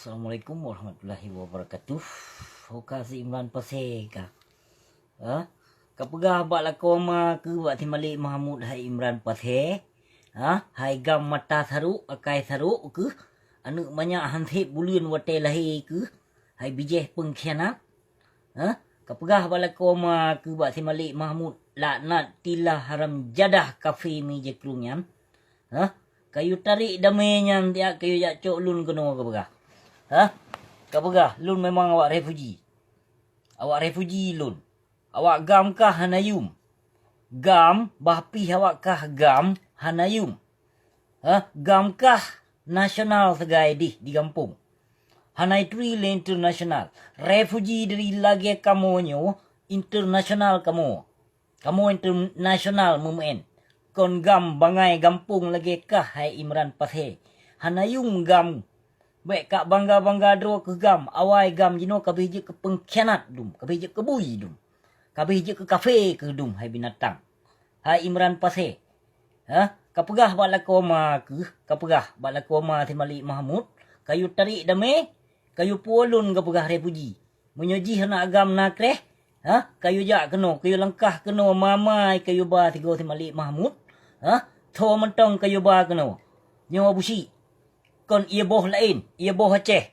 Assalamualaikum warahmatullahi wabarakatuh. Hoka si Imran Pasir ka. Ha? Kapagah ba la koma ke ba ti Malik Mahmud hai Imran Pasir. Ha? Hai gam mata saru akai saru ke. Anu banyak hanthip bulian wate lahi ke. Hai bijeh pengkhianat. Ha? Kapagah ba la koma ke ba ti Malik Mahmud laknat tilah haram jadah kafe mi je krunyan. Ha? Kayu tarik damainya dia kayu jak cok lun kono kapagah. Ha? Kapagah lun memang awak refugee. Awak refugee lun. Awak gam kah hanayum? Gam bahpi awak kah gam hanayum? Ha? Gam kah nasional segai di kampung. Hanai tri le international. Refugee dari lagi kamonyo international kamu. Kamu international mumen. Kon gam bangai gampung lagi kah hai Imran Pasir. Hanayum gam baik kak bangga-bangga dro ke gam. Awai gam jino kabih je ke pengkhianat dum. Kabih je ke bui dum. Kabih je ke kafe ke dum hai binatang. Hai Imran Pasir. Ha? Kapagah bala koma ke. Kapagah bala koma ti Malik Mahmud. Kayu tarik damai. Kayu polun kapagah refuji. Menyoji hana agam nakreh. Ha? Kayu jak keno. Kayu langkah keno. Mamai kayu ba tigo ti Malik Mahmud. Ha? Tho mentong kayu ba keno. Nyawa busi. Kon ia boh lain, ia boh Aceh.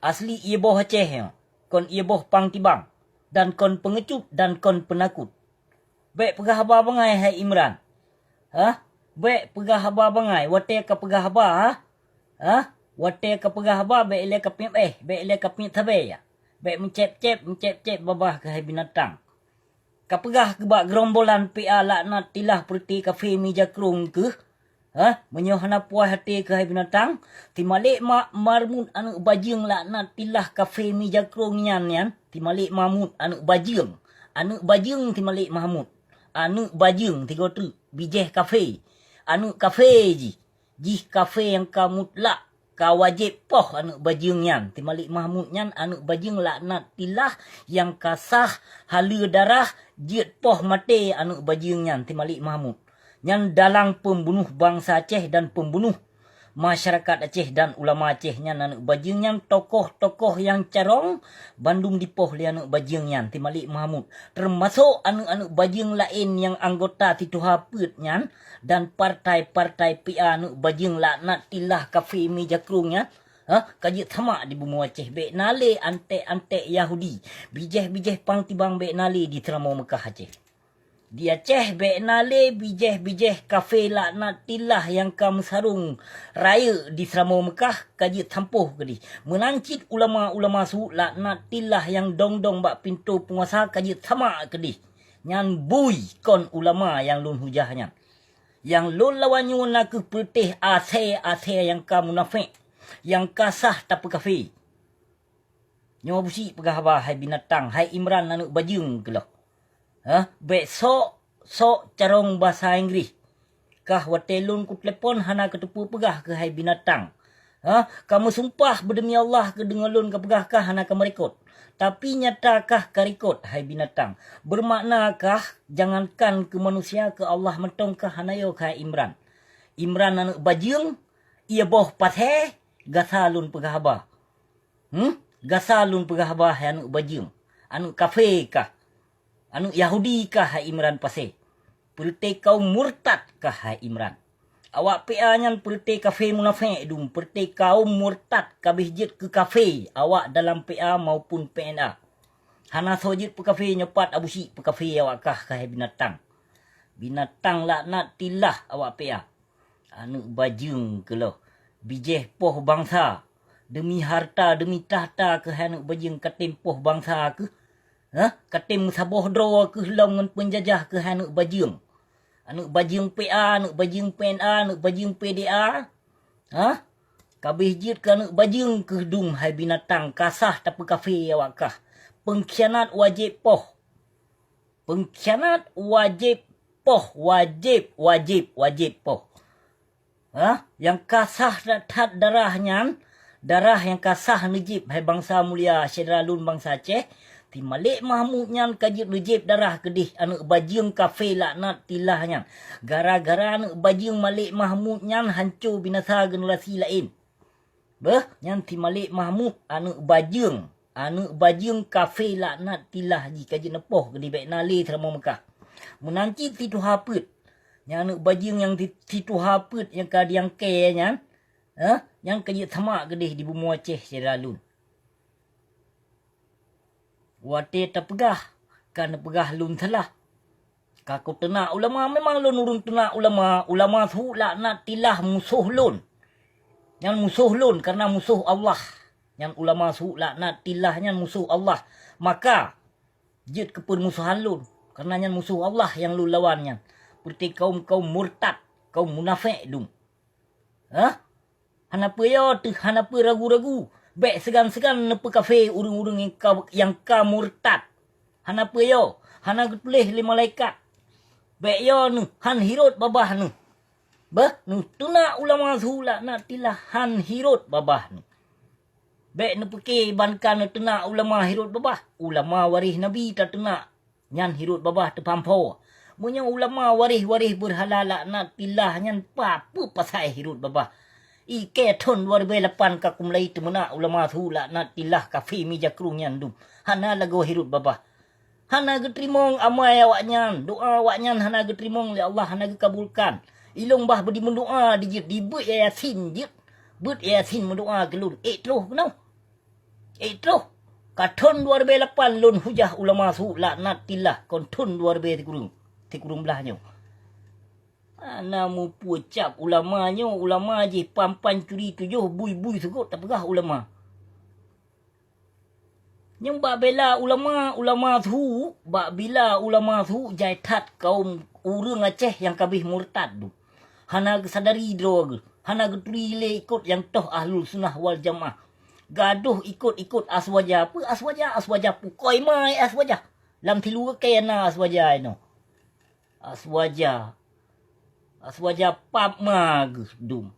Asli ia boh Aceh ya. Kon ia boh pang tibang. Dan kon pengecut dan kon penakut. Baik pegah haba bangai hai Imran. Ha? Baik pegah haba bangai. Wate ka pegah haba ha? Ha? Wate ka pegah haba baik ile ka pip baik ile ka pip thabe ya. Baik mencep-cep babah ke hai binatang. Kapegah ke bak gerombolan PA laknat tilah perti kafe meja krung ke. Ha? Menyohana puas hati ke hai binatang. Ti Malik Mahmud anu bajing laknat tilah kafe meja krung nyan. Ti Malik Mahmud anu bajing. Anu bajing ti Malik Mahmud. Anu bajing tiga tu. Bijeh kafe. Anu kafe ji. Jih kafe yang ka mutlak. Ka wajib poh anu bajing nyan. Ti Malik Mahmud nyan anu bajing laknat tilah yang kasah hala darah. Jiet poh mate anu bajing nyan. Ti Malik Mahmud. Yang dalang pembunuh bangsa Aceh dan pembunuh masyarakat Aceh dan ulama Aceh nyan anu bajing yang tokoh-tokoh yang carong Bandung dipoh li anu bajing nyan ti Malik Mahmud termasuk anu bajing lain yang anggota ti Tuha Put nyan dan partai-partai PA anu bajing laknat tilah kafe meja krung nyan. Ha? Kaji thamak di bumi Aceh bek nale ante Yahudi bijeh pang tibang bek nale di Teramau Mekah Aceh. Di Aceh bek nale bijeh kafe laknat tilah yang kam sarung raya di Teramau Mekah kaji tampuh kedi. Menancit ulama-ulama su laknat tilah yang dong-dong bak pintu penguasa kaji tamak kedi. Nyan bui kon ulama yang lun hujahnya. Yang lun lawan nyun laku putih ase yang kam munafik. Yang kasah tapu kafe. Nyawa busi pegah abah hai binatang. Hai Imran anu bajing keloh. Ha? Baik sok carong bahasa Inggeris. Kah watelun ku telepon hana ketupu pegah ke hai binatang. Ha? Kamu sumpah berdemi Allah ke dengan lun ke pegah kah hana ke merekod. Tapi nyatakah karikot hai binatang. Bermaknakah jangankan ke manusia ke Allah mentong kah hanayo ke hai Imran. Imran anu bajing. Ia boh pathe. Gasalun pegah abah. Gasalun pegah abah anu bajing. Anu kafe kah. Anu Yahudi kah hai Imran Pasir? Perti kaum murtad kah hai Imran? Awak PA nyan perti kafe munafik dum. Perti kaum murtad kabih jet ke kafe. Awak dalam PA maupun PNA. Hana sojit pe kafe nyepat abusi pe kafe awak kah hai binatang. Binatang laknat tilah awak PA. Anu bajing keloh. Bijeh poh bangsa. Demi harta, demi tahta ke anu bajing katim poh bangsa ke. Ha? Katim saboh dro ke long penjajah ke anu bajing. Anu bajing PA, anu bajing PNA, anu bajing PDA. Ha? Kabih jit ke anu bajing ke dung hai binatang kasah tapi kafe awak kah. Pengkhianat wajib poh. Pengkhianat wajib poh. Wajib poh. Ha? Yang kasah tat darahnya. Darah yang kasah nejib hai bangsa mulia Syedralun bangsa Aceh. Ti Malik Mahmud nyan kajib nejib darah kedih anu bajing kafe laknat tilahnya. Gara-gara anu bajing Malik Mahmud nyan hancur binasa generasi lain. Yang ti Malik Mahmud anu bajeng kafe laknat tilah ji kaji nepoh gedi baik nali terama Mekah. Menanci ti tu haput. Yang anu bajeng yang ti tu haput yang kadi yang ke nya. Yang kaji tamak gedi di bumi Aceh Seralun. Wate terpegah kan pegah lun telah. Kaku tenak ulama memang lun urung tenak ulama tu laknat tilah musuh lun. Yang musuh lun karena musuh Allah. Yang ulama su laknat tilahnya musuh Allah. Maka jid kepermusuhan lun. Karena yang musuh Allah yang lun lawannya. Seperti kaum murtad, kaum munafik dum. Hanapa ya tu, hanapa ragu-ragu. Baik segan-segan napa kafe urung-urung yang ka murtad. Hanapa ya? Hana tulis li malaikat. Baik ya nu, han hirut babah nu. Nu tuna ulama su laknat tilah han hirut babah nu. Baik nu peke bankan nu tena ulama hirut babah. Ulama waris Nabi tak tena. Nyan hirut babah terpampau. Munya ulama waris berhala laknat tilah nyan apa pasal hirut babah. Ike ton 2008 ka kumlai temena ulama tu laknat tilah kafi mija krung nyan dum. Hana lagu hirut babah. Hana getrimong amai awak nyan. Doa awak nyan hana getrimong li Allah hana kabulkan. Ilung bah beri mendoa dijit dibut yasin jit. But yasin mendoa kelun. Terus kenau. Terus. Katon 2008 lun hujah ulama su laknat tilah. Konton 2000 tikurung belahnya. Namu pucap ulamanya. Ulama je pampan curi tujuh. Bui-bui segut tak pegah ulama. Yang bak bela ulama tu. Bak bila ulama tu jaitat kaum urang Aceh yang kabih murtad tu. Hana kesadari drog. Hana ketulile ikut yang toh ahlul sunnah wal jamaah. Gaduh ikut aswaja. Apa aswaja pukoi mai aswaja. Lam tilu ke na aswaja ino. Aswaja pap mag dum.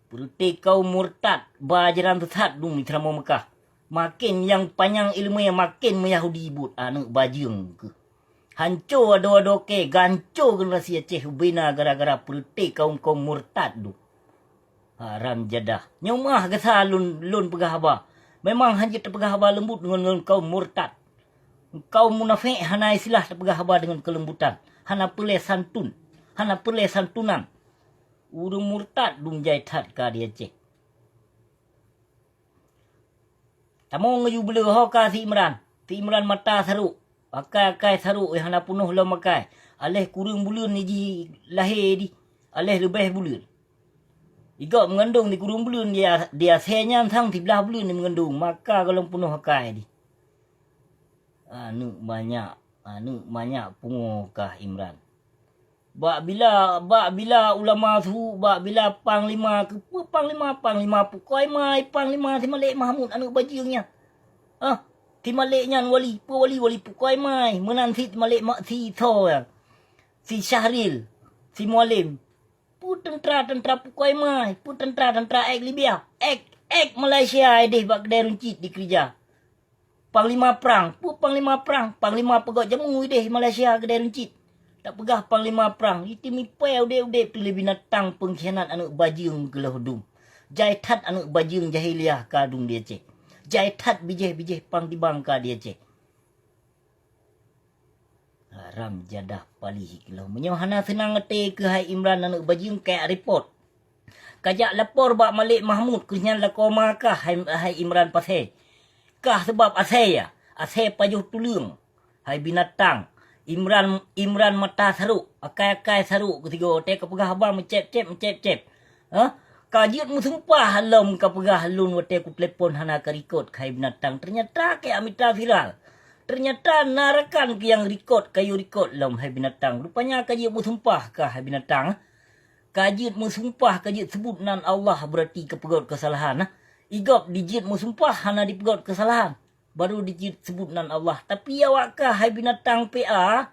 Perti kau murtad bajaran sesat dum di terama Mekah. Makin yang panjang ilmu yang makin Yahudi but anak bajeng ke. Hancur ado-ado ke gancur generasi Aceh bina gara-gara perti kaum murtad dum. Haram jadah. Nyomah gesa lun pegahaba. Memang hanya terpegahaba lembut dengan kaum murtad. Kaum munafik hana istilah terpegahaba dengan kelembutan. Hana peleh santun. Hana peleh santunan. Urung murtad dum jaitat ka dia Aceh. Tamo ngayu bela hoka si Imran. Si Imran mata saruk. Akai saruk yang hana punuh lo makai. Aleh kurung bulan ni ji lahir di. Aleh lebih bulan. Jika mengandung di kurung bulan dia senyam sang di belah bulan ni mengandung. Maka kalau punuh hakai di. Anu banyak pungukah Imran. Bak bila ulama tu, bak bila panglima ke panglima pukoi mai panglima si Malik Mahmud anak bajingnya. Ti Maliknya wali pukoi mai menan si Malik si Tho yang. Si Syahril, si Mualim. Pu tentera pukoi mai, pu tentera ek Libya, ek Malaysia deh bak kedai runcit di kerja. Panglima perang, panglima pegawai jamu deh Malaysia kedai runcit. Tak pegah panglima perang. Itu mipai udep tu lebih binatang pengkhianat anak bajing ke lahudum. Jaitat anak bajing jahiliah kadung dia cek. Jaitat bijih pang dibang ka dia cek. Haram jadah palih ke lahu. Menyahana senang ngete ke hai Imran anak bajing kayak report. Kajak lapor bak Malik Mahmud. Kenyan lakoma kah hai Imran pasai. Kah sebab asai ya. Asai pajuh tulung. Hai binatang. Imran mata saruk. Akai saruk. Ketiga. Teka pegah abang mencep-cep. Kajiut mu sumpah halam ka pegah halun. Wate ku telepon hana ka rekod. Kai binatang. Ternyata ke amita viral. Ternyata narakan ke yang rekod. Kayu rekod lam hai binatang. Rupanya kajiut mu sumpah ka hai binatang. Kajiut mu sumpah. Kajiut sebut nan Allah berarti kepegot kesalahan. Igop dijit mu sumpah hana dipegot kesalahan. Baru dijit sebut nan Allah. Tapi awakkah hai binatang PA?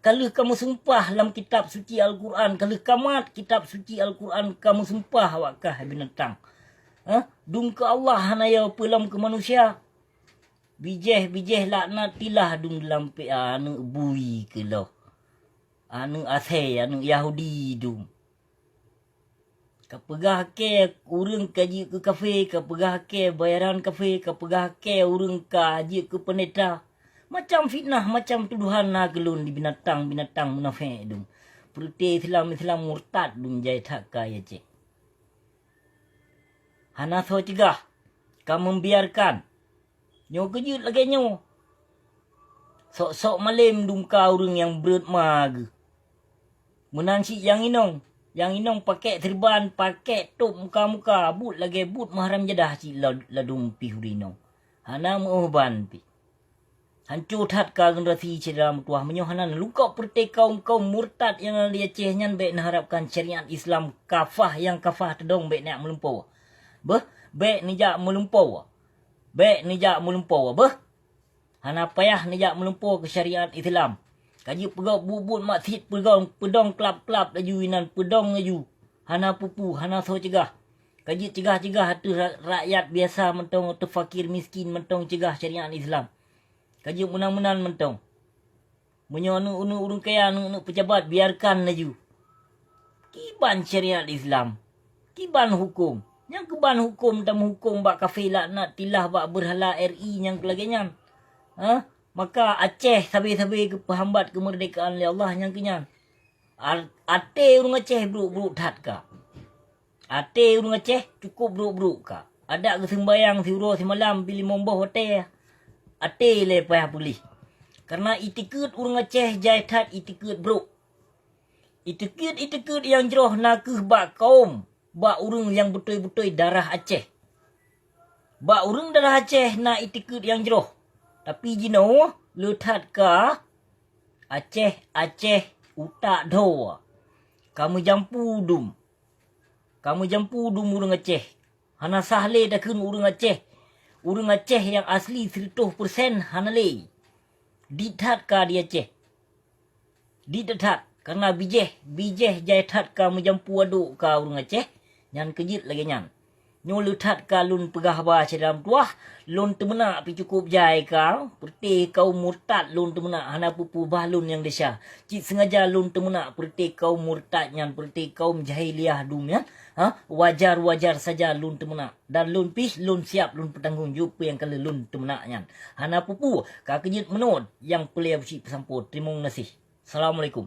Kalau kamu sumpah dalam kitab suci Al-Quran. Kalau kamat kitab suci Al-Quran. Kamu sumpah awakkah hai binatang. Dung ke Allah hanaya pelam ke manusia. Bijih laknat tilah dung dalam PA. Anu bui ke lah. Anu asai. Anu Yahudi dung. Kau pegah ke urang kaji ke kafe, kau pegah ke bayaran kafe, kau pegah ke urang kaji ke pendeta. Macam fitnah, macam tuduhan na gelun di binatang-binatang munafik dum. Perti Islam murtad dum jai tak kaya cik. Hana so cegah, kau membiarkan. Nyo kejut lagi nyo. Sok-sok malim dum kau urang yang berat mag. Menansi yang inong pakai serban, pakai top muka-muka, but lagi but mahram jadah si ladum pihurino. Hana muhban pi. Hancur hat ka generasi cedera mutuah menyohanan luka perti kaum murtad yang dia cehnya baik mengharapkan syariat Islam kafah yang kafah tedong baik nak melumpau. Baik nijak melumpau. Hana payah nijak melumpau ke syariat Islam. Kaji pegau bubut masjid pedong kelap-kelap laju inan pedong laju. Hana pupu, hana so cegah. Kaji cegah tu rakyat biasa mentong tu fakir miskin mentong cegah syariat Islam. Kaji menang-menang mentong. Menyo anu urung kaya anu pejabat biarkan laju. Kiban syariat Islam. Kiban hukum. Yang keban hukum tam hukum bak kafir laknat tilah bak berhala RI yang kelaganya. Maka Aceh sabi-sabi kehambat kemerdekaan oleh Allah yang kenyan. Ate urung Aceh bruk-bruk tat ka. Ate urung Aceh cukup bruk-bruk ka. Ada kesembayang siuro semalam pilih momboh hotel. Ate le payah pulih. Karena itikut urung Aceh jai tat itikut bruk. Itikut yang jeroh nakeh bak kaum. Bak urung yang betul-betul darah Aceh. Bak urung darah Aceh nak itikut yang jeroh. Tapi jino letat ka Aceh utak do. Kamu jampu dum urang Aceh. Hana sahle dah kun urang Aceh. Urang Aceh yang asli 100% hana le. Ditat ka di Aceh. Ditat karena bijeh jai tat kamu jampu aduk ka urang Aceh. Nyan kejit lagi nyan. Nyo letat ka lun pegah ba dalam tuah. Lun temenak pi cukup jai kau. Perti kau murtad lun temenak. Hana pupu bahlun yang desya. Cik sengaja lun temenak. Perti kau murtad nyan. Perti kau jahiliah dum ya. Wajar saja lun temenak. Dan lun pis lun siap lun bertanggung jawab yang kala lun temenak nyan. Hana pupu. Kau kejit menut. Yang pelia bersih pesampur. Terima kasih. Assalamualaikum.